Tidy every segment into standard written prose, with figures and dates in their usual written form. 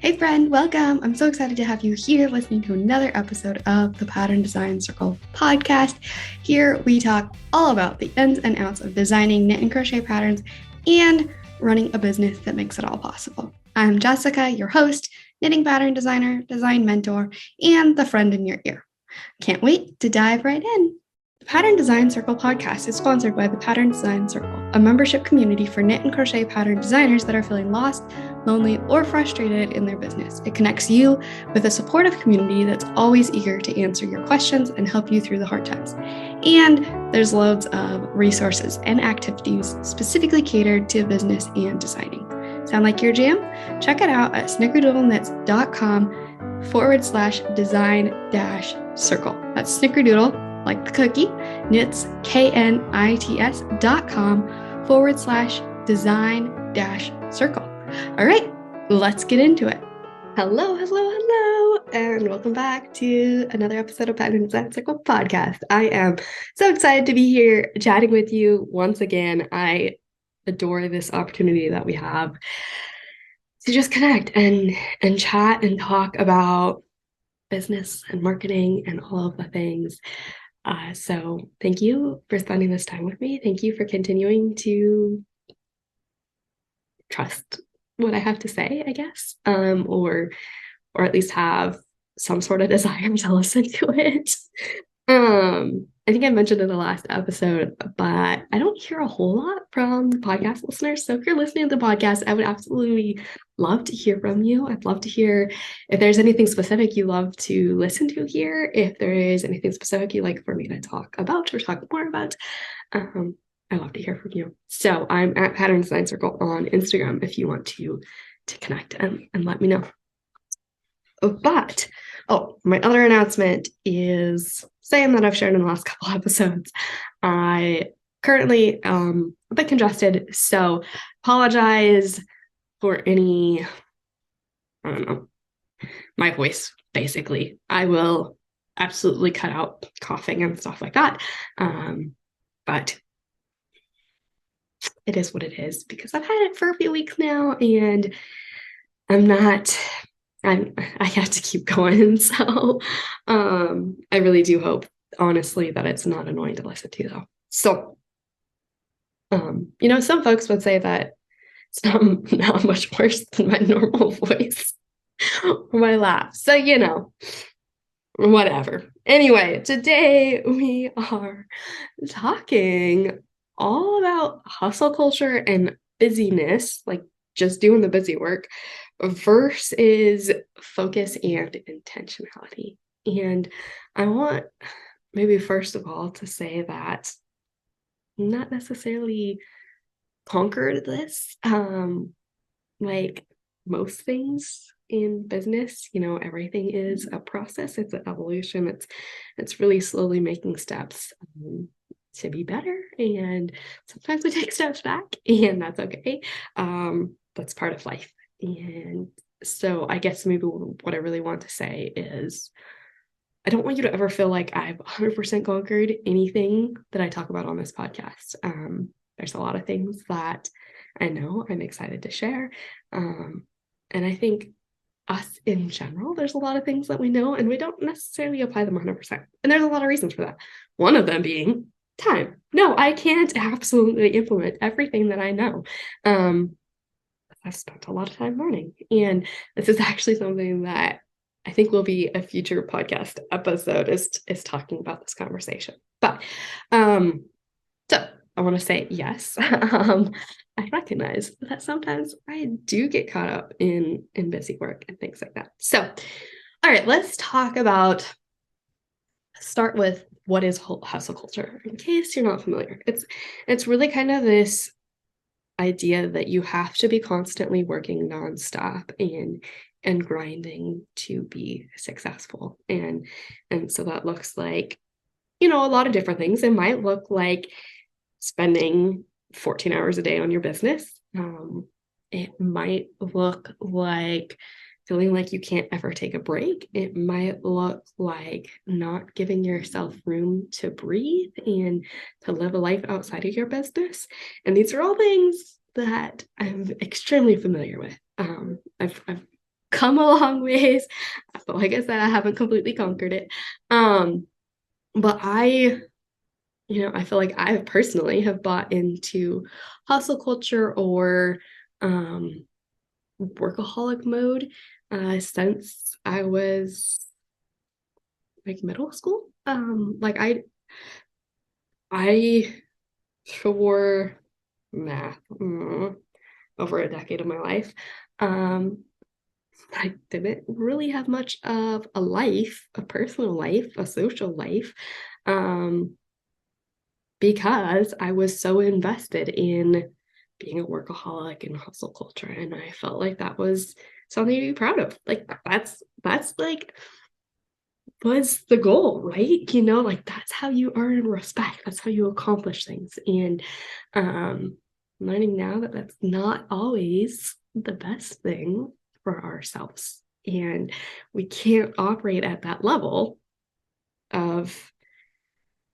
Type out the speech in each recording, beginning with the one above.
Hey friend, welcome. I'm so excited to have you here listening to another episode of the Pattern Design Circle podcast. Here we talk all about the ins and outs of designing knit and crochet patterns and running a business that makes it all possible. I'm Jessica, your host, knitting pattern designer, design mentor, and the friend in your ear. Can't wait to dive right in. The Pattern Design Circle podcast is sponsored by the Pattern Design Circle, a membership community for knit and crochet pattern designers that are feeling lost, lonely, or frustrated in their business. It connects you with a supportive community that's always eager to answer your questions and help you through the hard times. And there's loads of resources and activities specifically catered to business and designing. Sound like your jam? Check it out at snickerdoodleknits.com/design-circle. That's snickerdoodle, like the cookie, knits, knits.com/design-circle. All right, let's get into it. Hello, and welcome back to another episode of Pattern Design Circle podcast. I am so excited to be here chatting with you once again. I adore this opportunity that we have to just connect and chat and talk about business and marketing and all of the things. So thank you for spending this time with me. Thank you for continuing to trust what I have to say, I guess, or at least have some sort of desire to listen to it. I think I mentioned in the last episode, but I don't hear a whole lot from podcast listeners. So if you're listening to the podcast, I would absolutely love to hear from you. I'd love to hear if there's anything specific you love to listen to here, if there is anything specific you'd like for me to talk about or talk more about. I love to hear from you. So I'm at Pattern Design Circle on Instagram if you want to connect and let me know. But, my other announcement is saying that I've shared in the last couple episodes. I currently a bit congested, so apologize for any, I don't know, my voice, basically. I will absolutely cut out coughing and stuff like that. But it is what it is because I've had it for a few weeks now and I have to keep going. So I really do hope, honestly, that it's not annoying to listen to, though. So, some folks would say that it's not much worse than my normal voice or my laugh. So, whatever. Anyway, today we are talking all about hustle culture and busyness, like just doing the busy work, versus focus and intentionality. And I want maybe first of all to say that I'm not necessarily conquered this. Like most things in business, everything is a process. It's an evolution. It's really slowly making steps to be better. And sometimes we take steps back, and that's okay. That's part of life. And so I guess maybe what I really want to say is I don't want you to ever feel like I've 100% conquered anything that I talk about on this podcast. There's a lot of things that I know I'm excited to share. And I think us in general, there's a lot of things that we know and we don't necessarily apply them 100%. And there's a lot of reasons for that. One of them being time. No, I can't absolutely implement everything that I know. I've spent a lot of time learning. And this is actually something that I think will be a future podcast episode is talking about this conversation. But so I want to say yes. I recognize that sometimes I do get caught up in busy work and things like that. So, all right, let's start with what is hustle culture. In case you're not familiar, it's really kind of this idea that you have to be constantly working nonstop and grinding to be successful. And so that looks like, a lot of different things. It might look like spending 14 hours a day on your business. It might look like feeling like you can't ever take a break. It might look like not giving yourself room to breathe and to live a life outside of your business. And these are all things that I'm extremely familiar with. I've come a long ways. But like I said, I haven't completely conquered it. Um, but I feel like I personally have bought into hustle culture or um, workaholic mode since I was like middle school. Like I for math over a decade of my life. Um, I didn't really have much of a life, a personal life, a social life, um, because I was so invested in being a workaholic and hustle culture. And I felt like that was something to be proud of. Like that's like was the goal, right? Like that's how you earn respect. That's how you accomplish things. And um, learning now that that's not always the best thing for ourselves. And we can't operate at that level of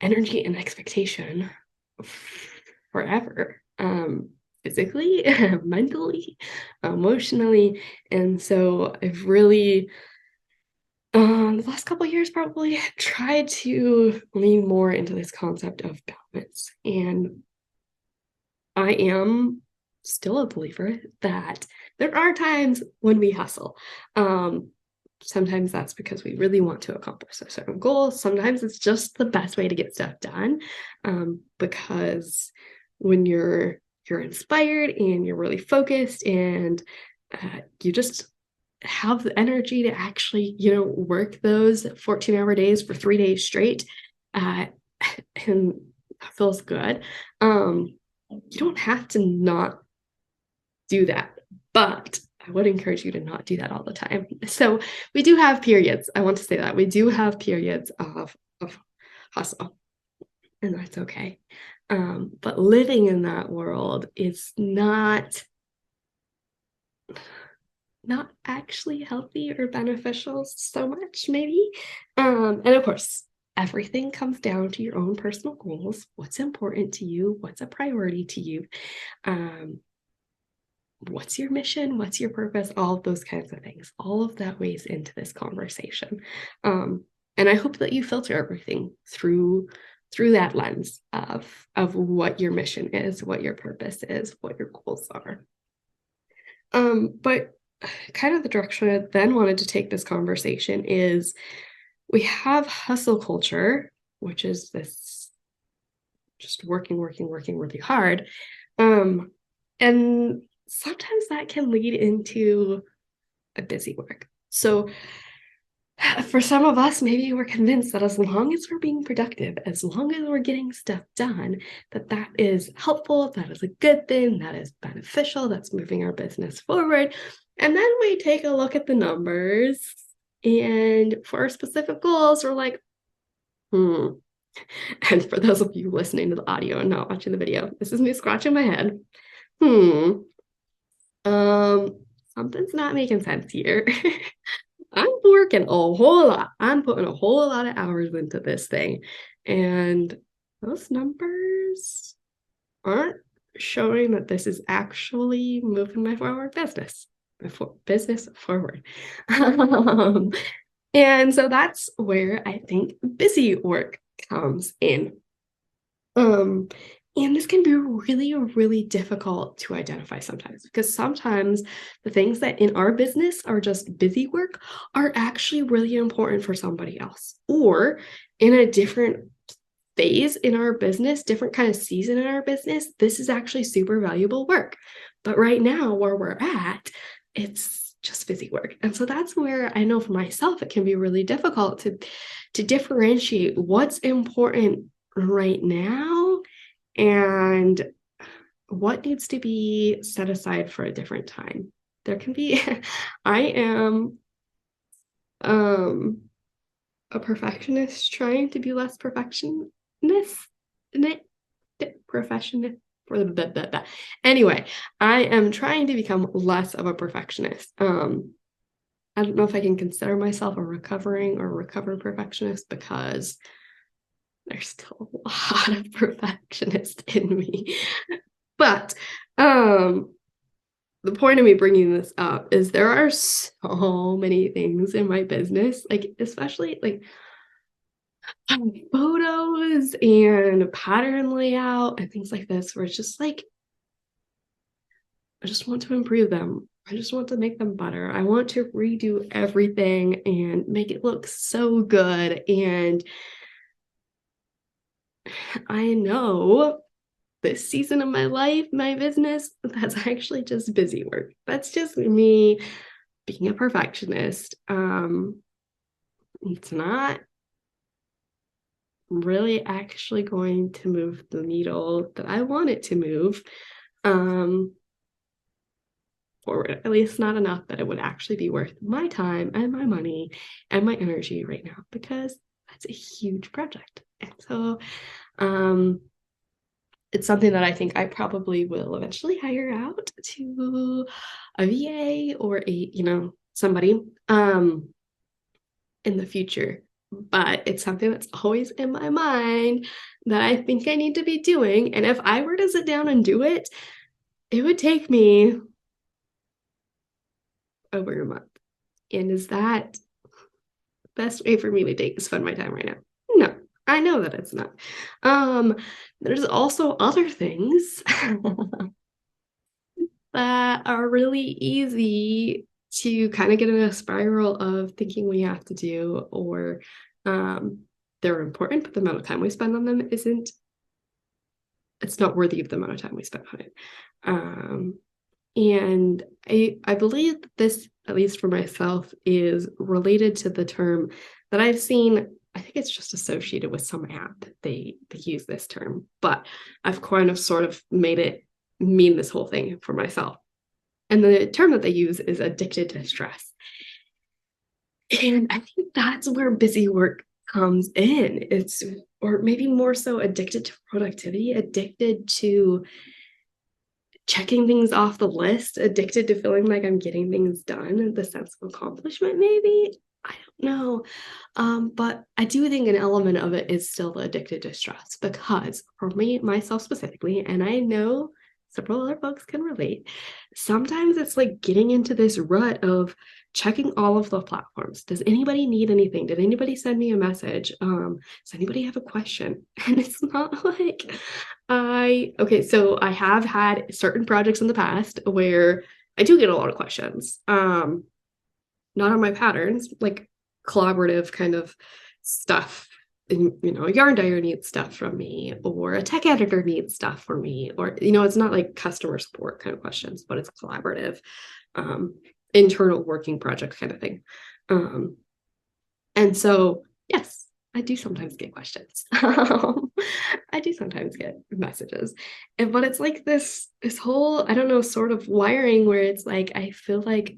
energy and expectation forever. Physically, mentally, emotionally. And so I've really the last couple of years probably tried to lean more into this concept of balance. And I am still a believer that there are times when we hustle. Um, Sometimes that's because we really want to accomplish a certain goal. Sometimes it's just the best way to get stuff done. Because when you're inspired and you're really focused and you just have the energy to actually, work those 14-hour days for 3 days straight, uh, and that feels good. You don't have to not do that, but I would encourage you to not do that all the time. So we do have periods. I want to say that we do have periods of hustle, and that's okay. But living in that world is not actually healthy or beneficial so much, maybe. And of course, everything comes down to your own personal goals. What's important to you? What's a priority to you? Um, what's your mission? What's your purpose? All of those kinds of things. All of that weighs into this conversation. Um, and I hope that you filter everything through that lens of what your mission is, what your purpose is, what your goals are. But kind of the direction I then wanted to take this conversation is we have hustle culture, which is this just working really hard. And sometimes that can lead into a busy work. So for some of us, maybe we're convinced that as long as we're being productive, as long as we're getting stuff done, that is helpful, that is a good thing, that is beneficial, that's moving our business forward. And then we take a look at the numbers, and for our specific goals, we're like, hmm. And for those of you listening to the audio and not watching the video, this is me scratching my head. Hmm. Um, Something's not making sense here. I'm working a whole lot. I'm putting a whole lot of hours into this thing. And those numbers aren't showing that this is actually moving my forward business forward. um, and so that's where I think busy work comes in. Um, and this can be really, really difficult to identify sometimes because sometimes the things that in our business are just busy work are actually really important for somebody else, or in a different phase in our business, different kind of season in our business, this is actually super valuable work. But right now, where we're at, it's just busy work. And so that's where I know for myself, it can be really difficult to differentiate what's important right now and what needs to be set aside for a different time. There can be, I am um a perfectionist trying to be less perfectionist professionist for the anyway, I am trying to become less of a perfectionist. I don't know if I can consider myself a recovering or recovered perfectionist because there's still a lot of perfectionist in me. But the point of me bringing this up is there are so many things in my business, like especially like photos and pattern layout and things like this, where it's just like I just want to improve them. I just want to make them better. I want to redo everything and make it look so good. And I know this season of my life, my business, that's actually just busy work. That's just me being a perfectionist. It's not really actually going to move the needle that I want it to move um, forward, at least not enough that it would actually be worth my time and my money and my energy right now, because that's a huge project. And so um, it's something that I think I probably will eventually hire out to a VA or somebody in the future. But it's something that's always in my mind that I think I need to be doing. And if I were to sit down and do it, it would take me over a month. And is that the best way for me to spend my time right now? No, I know that it's not. Um, there's also other things that are really easy to kind of get in a spiral of thinking we have to do, or um, they're important, but the amount of time we spend on them isn't, it's not worthy of the amount of time we spend on it. And I believe that this, at least for myself, is related to the term that I've seen. I think it's just associated with some app. They use this term, but I've kind of sort of made it mean this whole thing for myself. And the term that they use is addicted to stress. And I think that's where busy work comes in. It's, or maybe more so, addicted to productivity, addicted to checking things off the list, addicted to feeling like I'm getting things done, the sense of accomplishment, maybe. I don't know. But I do think an element of it is still addicted to stress, because for me, myself specifically, and I know several other folks can relate, sometimes it's like getting into this rut of checking all of the platforms. Does anybody need anything? Did anybody send me a message? Does anybody have a question? And it's not like okay, so I have had certain projects in the past where I do get a lot of questions. Not on my patterns, like collaborative kind of stuff. And, a yarn dyer needs stuff from me, or a tech editor needs stuff for me, or, it's not like customer support kind of questions, but it's collaborative, um, internal working project kind of thing. And so, yes, I do sometimes get questions. I do sometimes get messages. But it's like this whole, I don't know, sort of wiring where it's like I feel like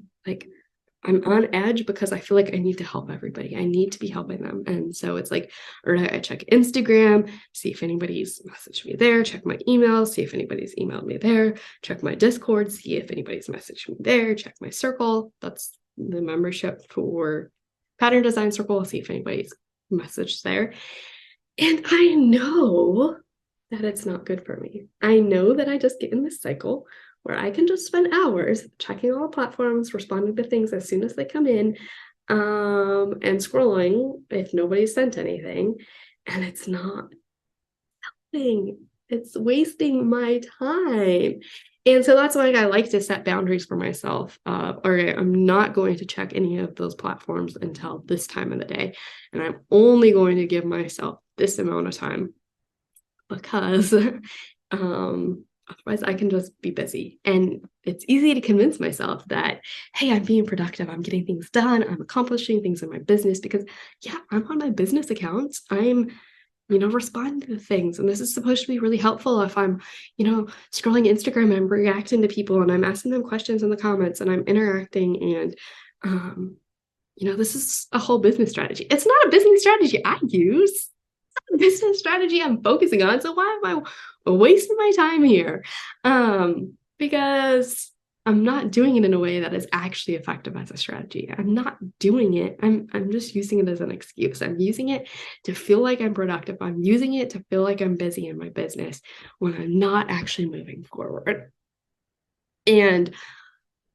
I'm on edge because I feel like I need to help everybody. I need to be helping them. And so it's like, or I check Instagram, see if anybody's messaged me there, check my email, see if anybody's emailed me there, check my Discord, see if anybody's messaged me there, check my circle. That's the membership for Pattern Design Circle, see if anybody's messaged there. And I know that it's not good for me. I know that I just get in this cycle where I can just spend hours checking all the platforms, responding to things as soon as they come in, and scrolling if nobody sent anything. And it's not helping. It's wasting my time. And so that's why I like to set boundaries for myself. Or I'm not going to check any of those platforms until this time of the day. And I'm only going to give myself this amount of time, because otherwise I can just be busy. And it's easy to convince myself that, hey, I'm being productive, I'm getting things done, I'm accomplishing things in my business, because yeah, I'm on my business accounts. I'm responding to things. And this is supposed to be really helpful if I'm, scrolling Instagram and I'm reacting to people and I'm asking them questions in the comments and I'm interacting. And, this is a whole business strategy. It's not a business strategy I use. Business strategy I'm focusing on. So why am I wasting my time here? Because I'm not doing it in a way that is actually effective as a strategy. I'm not doing it. I'm just using it as an excuse. I'm using it to feel like I'm productive. I'm using it to feel like I'm busy in my business when I'm not actually moving forward. And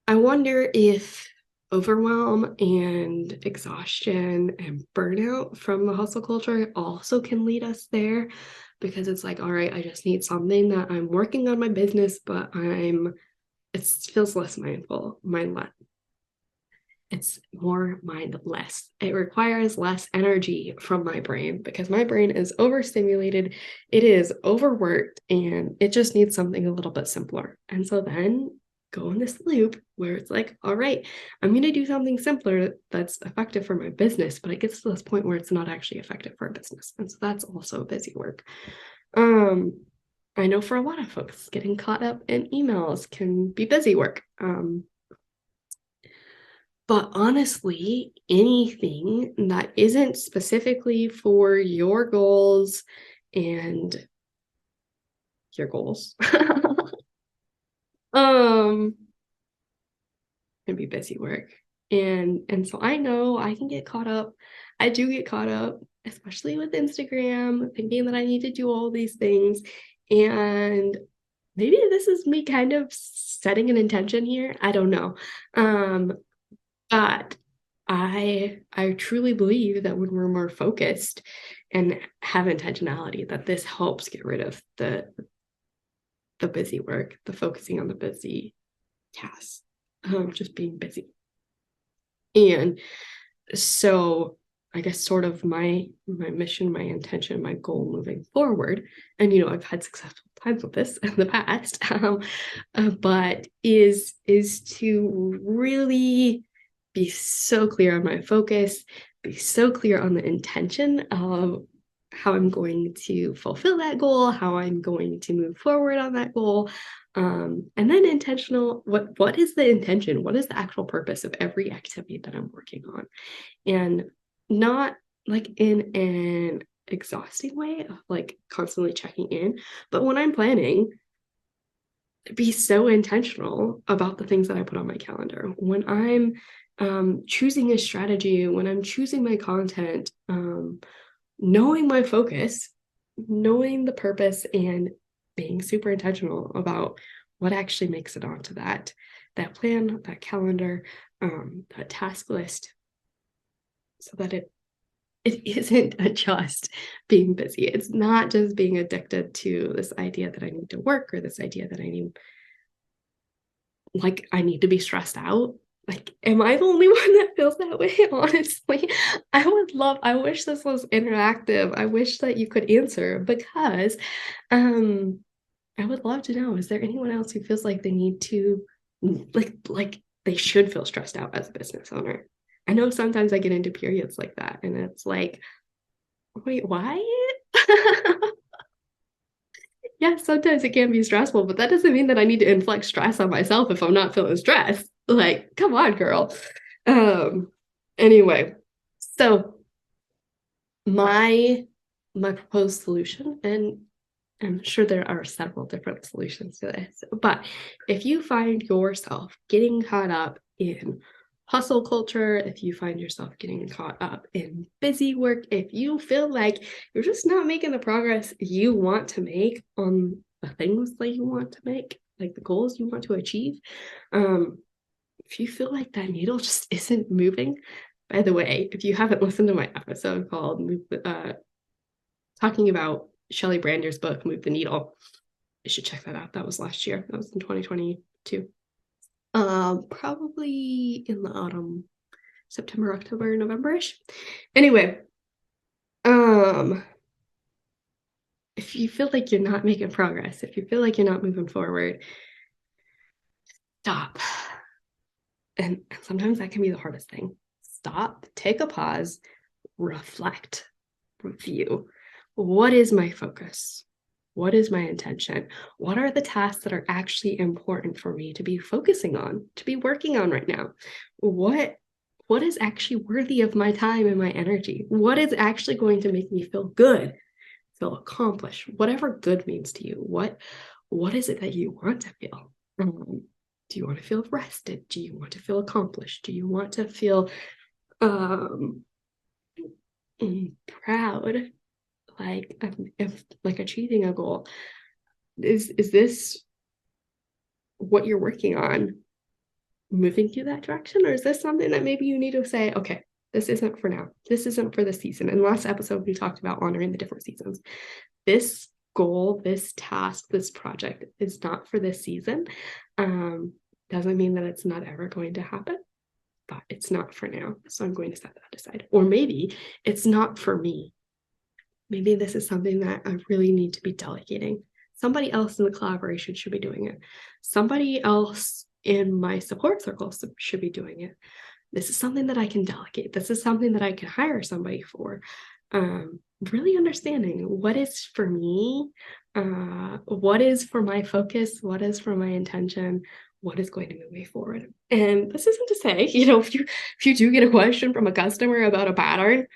I wonder if overwhelm and exhaustion and burnout from the hustle culture also can lead us there, because it's like, all right, I just need something that I'm working on my business, but it feels less mindless. It's more mindless. It requires less energy from my brain because my brain is overstimulated, it is overworked, and it just needs something a little bit simpler. And so then go in this loop where it's like, all right, I'm going to do something simpler that's effective for my business, but it gets to this point where it's not actually effective for a business. And so that's also busy work. Um, I know for a lot of folks, getting caught up in emails can be busy work. But honestly, anything that isn't specifically for your goals and your goals um can be busy work. And so I know I can get caught up. I do get caught up, especially with Instagram, thinking that I need to do all these things. And maybe this is me kind of setting an intention here. I don't know. But I truly believe that when we're more focused and have intentionality, that this helps get rid of the busy work, the focusing on the busy tasks, just being busy. And so I guess sort of my mission, my intention, my goal moving forward, and I've had successful times with this in the past, but is to really be so clear on my focus, be so clear on the intention of how I'm going to fulfill that goal, how I'm going to move forward on that goal. And then intentional, what is the intention? What is the actual purpose of every activity that I'm working on? And not like in an exhausting way of like constantly checking in, but when I'm planning, be so intentional about the things that I put on my calendar. When I'm choosing a strategy, when I'm choosing my content, knowing my focus, knowing the purpose, and being super intentional about what actually makes it onto that plan, that calendar, that task list, so that it isn't just being busy. It's not just being addicted to this idea that I need to work, or this idea that I need to be stressed out. Like, am I the only one that feels that way? Honestly, I wish this was interactive. I wish that you could answer, because um I would love to know, is there anyone else who feels like they need to like they should feel stressed out as a business owner? I know sometimes I get into periods like that, and it's like, wait, why? Yeah, sometimes it can be stressful, but that doesn't mean that I need to inflict stress on myself if I'm not feeling stressed. Like, come on, girl. Um, anyway, so my my proposed solution, and I'm sure there are several different solutions to this, but if you find yourself getting caught up in hustle culture, if you find yourself getting caught up in busy work, if you feel like you're just not making the progress you want to make on the things that you want to make, like the goals you want to achieve, um, if you feel like that needle just isn't moving, by the way, if you haven't listened to my episode called talking about Shelley Brander's book, Move the Needle, you should check that out. That was last year. That was in 2022. Probably in the autumn, September, October, November-ish. Anyway, um, if you feel like you're not making progress, if you feel like you're not moving forward, stop. And sometimes that can be the hardest thing. Stop, take a pause, reflect, review. What is my focus? What is my intention? What are the tasks that are actually important for me to be focusing on, to be working on right now? What is actually worthy of my time and my energy? What is actually going to make me feel good, feel accomplished, whatever good means to you? What is it that you want to feel? Do you want to feel rested? Do you want to feel accomplished? Do you want to feel um, proud, like if like achieving a goal? Is this what you're working on moving you that direction? Or is this something that maybe you need to say, okay, this isn't for now. This isn't for the season. In the last episode, we talked about honoring the different seasons. This goal, this task, this project is not for this season. Doesn't mean that it's not ever going to happen, but it's not for now. So I'm going to set that aside. Or maybe it's not for me. Maybe this is something that I really need to be delegating. Somebody else in the collaboration should be doing it. Somebody else in my support circle should be doing it. This is something that I can delegate. This is something that I can hire somebody for. Really understanding what is for me, what is for my focus, what is for my intention, what is going to move me forward. And this isn't to say, if you do get a question from a customer about a pattern,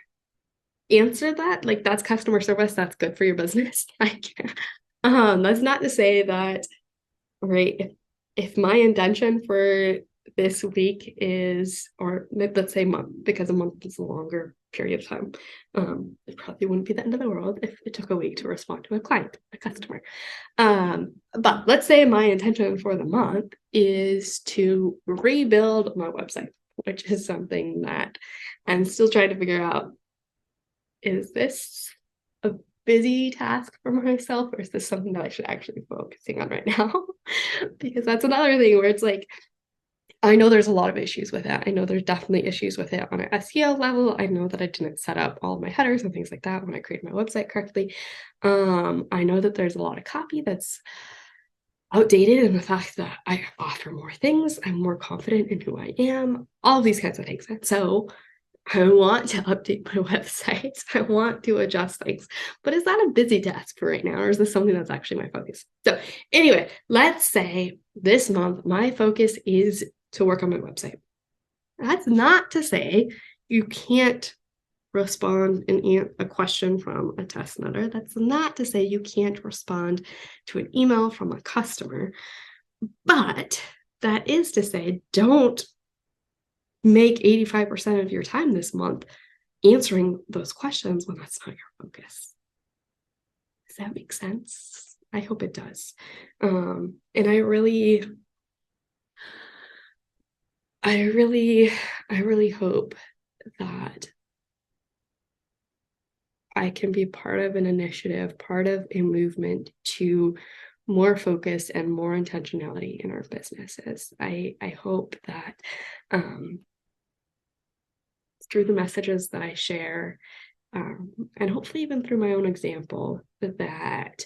answer that. Like, that's customer service. That's good for your business. Like, that's not to say that, right? If my intention for this week is, or let's say month, because a month is a longer period of time, it probably wouldn't be the end of the world if it took a week to respond to a client, a customer. But let's say my intention for the month is to rebuild my website, which is something that I'm still trying to figure out. Is this a busy task for myself, or is this something that I should actually be focusing on right now? Because that's another thing where it's like, I know there's a lot of issues with it. I know there's definitely issues with it on an SEO level. I know that I didn't set up all of my headers and things like that when I created my website correctly. I know that there's a lot of copy that's outdated in the fact that I offer more things. I'm more confident in who I am, all these kinds of things. And so I want to update my website. I want to adjust things. But is that a busy task for right now? Or is this something that's actually my focus? So anyway, let's say this month, my focus is to work on my website. That's not to say you can't respond in a question from a test nutter. That's not to say you can't respond to an email from a customer. But that is to say, don't make 85% of your time this month answering those questions when that's not your focus. Does that make sense? I hope it does. And I really hope that I can be part of an initiative, part of a movement to more focus and more intentionality in our businesses. I hope that through the messages that I share, and hopefully even through my own example, that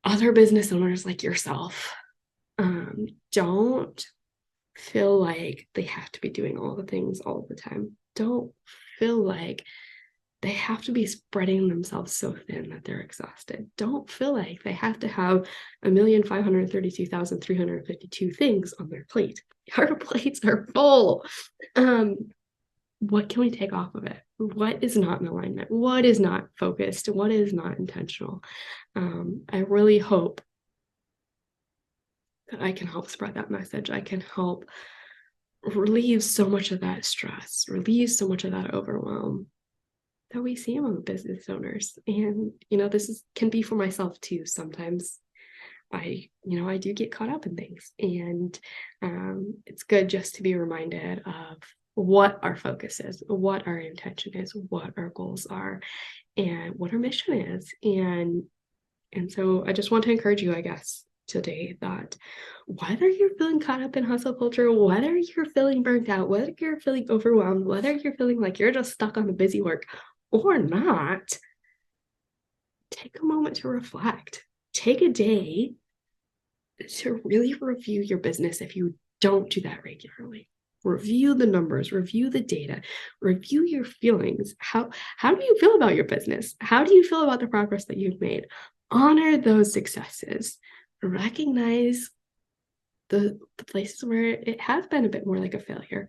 other business owners like yourself don't feel like they have to be doing all the things all the time. Don't feel like they have to be spreading themselves so thin that they're exhausted. Don't feel like they have to have 1,532,352 things on their plate. Our plates are full. What can we take off of it? What is not in alignment? What is not focused? What is not intentional? I really hope that I can help spread that message. I can help relieve so much of that stress, relieve so much of that overwhelm that we see among business owners. And, this can be for myself too. Sometimes I do get caught up in things, and it's good just to be reminded of what our focus is, what our intention is, what our goals are, and what our mission is. And so I just want to encourage you, I guess, today, that whether you're feeling caught up in hustle culture, whether you're feeling burnt out, whether you're feeling overwhelmed, whether you're feeling like you're just stuck on the busy work or not, take a moment to reflect. Take a day to really review your business if you don't do that regularly. Review the numbers, review the data, review your feelings. How do you feel about your business? How do you feel about the progress that you've made? Honor those successes. Recognize the places where it has been a bit more like a failure.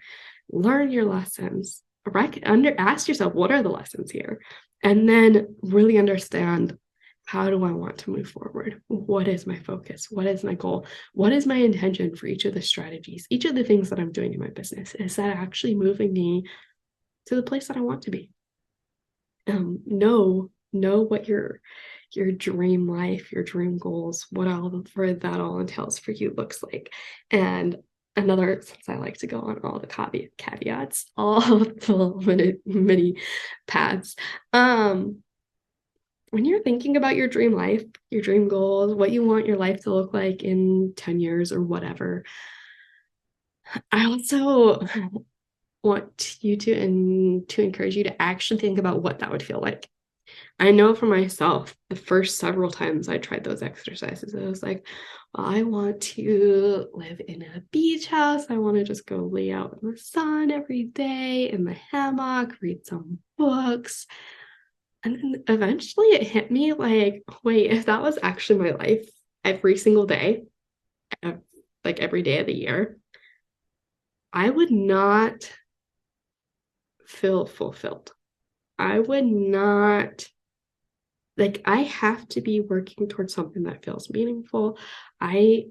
Learn your lessons. Ask yourself, what are the lessons here? And then really understand, how do I want to move forward? What is my focus? What is my goal? What is my intention for each of the strategies, each of the things that I'm doing in my business? Is that actually moving me to the place that I want to be? Know what your dream life, your dream goals, what all for that all entails for you looks like. And since I like to go on all the caveats, all the many paths. When you're thinking about your dream life, your dream goals, what you want your life to look like in 10 years or whatever, I also want you to encourage you to actually think about what that would feel like. I know for myself, the first several times I tried those exercises, I was like, well, I want to live in a beach house. I want to just go lay out in the sun every day in the hammock, read some books. And then eventually it hit me like, wait, if that was actually my life every single day, like every day of the year, I would not feel fulfilled. I would not, like, I have to be working towards something that feels meaningful. I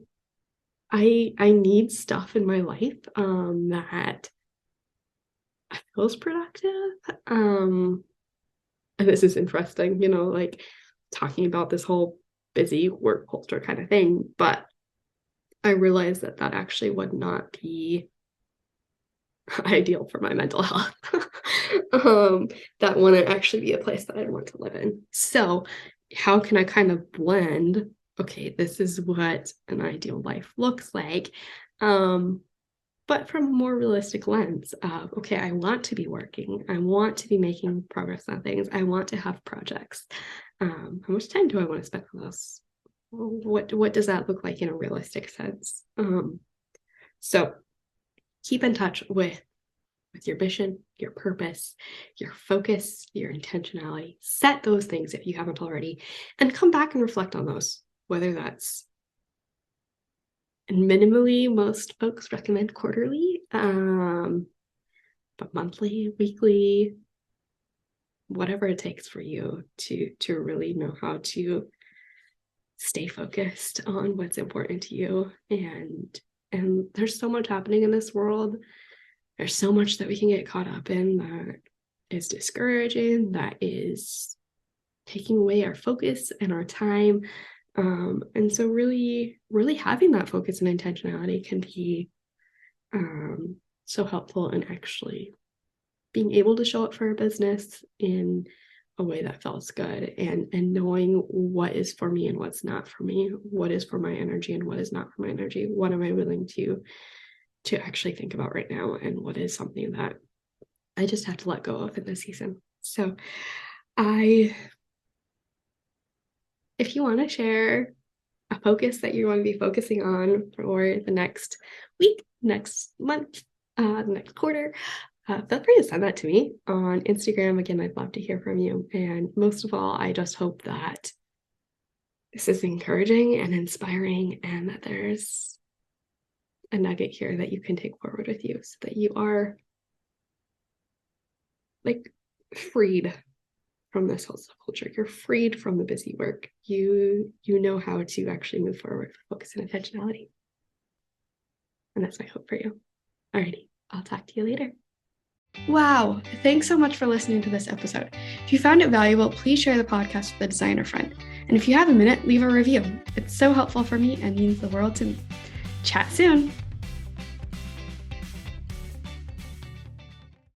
I need stuff in my life that feels productive. Um and this is interesting, like talking about this whole busy work culture kind of thing, but I realized that that actually would not be ideal for my mental health. That wouldn't actually be a place that I'd want to live in. So, how can I kind of blend? Okay, this is what an ideal life looks like, but from a more realistic lens of, okay, I want to be working, I want to be making progress on things, I want to have projects. How much time do I want to spend on those? What does that look like in a realistic sense? So keep in touch with your mission, your purpose, your focus, your intentionality. Set those things if you haven't already, and come back and reflect on those, whether that's, and minimally, most folks recommend quarterly, but monthly, weekly, whatever it takes for you to really know how to stay focused on what's important to you. And there's so much happening in this world. There's so much that we can get caught up in that is discouraging, that is taking away our focus and our time. And so really, really having that focus and intentionality can be so helpful in actually being able to show up for a business in a way that feels good, and knowing what is for me and what's not for me, what is for my energy and what is not for my energy, what am I willing to actually think about right now, and what is something that I just have to let go of in this season. So if you want to share a focus that you want to be focusing on for the next week, next month, the next quarter, feel free to send that to me on Instagram. Again, I'd love to hear from you. And most of all, I just hope that this is encouraging and inspiring, and that there's a nugget here that you can take forward with you, so that you are like freed from this hustle culture. You're freed from the busy work. You know how to actually move forward with focus and intentionality. And that's my hope for you. Alrighty, I'll talk to you later. Wow, thanks so much for listening to this episode. If you found it valuable, please share the podcast with a designer friend. And if you have a minute, leave a review. It's so helpful for me and means the world to me. Chat soon.